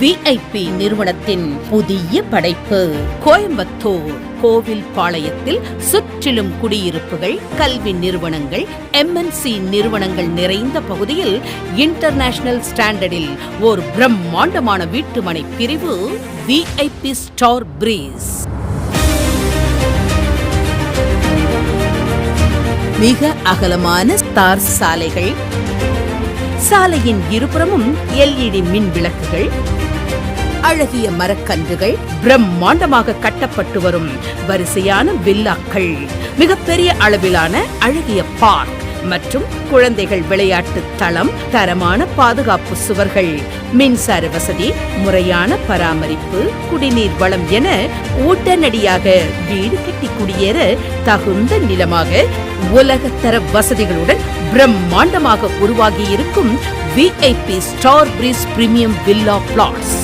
VIP நிறுவனத்தின் புதிய படைப்பு கோயம்புத்தூர் கோவில் பாளையத்தில் சுற்றிலும் குடியிருப்புகள், கல்வி நிறுவனங்கள், MNC நிறுவனங்கள் நிறைந்த பகுதியில் இன்டர்நேஷனல் ஸ்டாண்டர்டில் ஒரு பிரம்மாண்டமான வீட்டுமனை பிரிவு விஐபி ஸ்டார் பிரீஸ். மிக அகலமான ஸ்டார் சாலைகள், சாலையின் இருபுறமும் LED மின் விளக்குகள், அழகிய மரக்கன்றுகள், பிரம்மாண்டமாக கட்டப்பட்டு வரும் வரிசையான வில்லாக்கள், மிகப்பெரிய அளவிலான அழகிய பார்க் மற்றும் குழந்தைகள் விளையாட்டு தளம், தரமான பாதுகாப்பு சுவர்கள், மின்சார வசதி, முறையான பராமரிப்பு, குடிநீர் வளம் என உடனடியாக வீடு கட்டி குடியேற தகுந்த நிலமாக உலகத்தர வசதிகளுடன் பிரம்மாண்டமாக உருவாகி இருக்கும் VIP star breeze premium villa plots.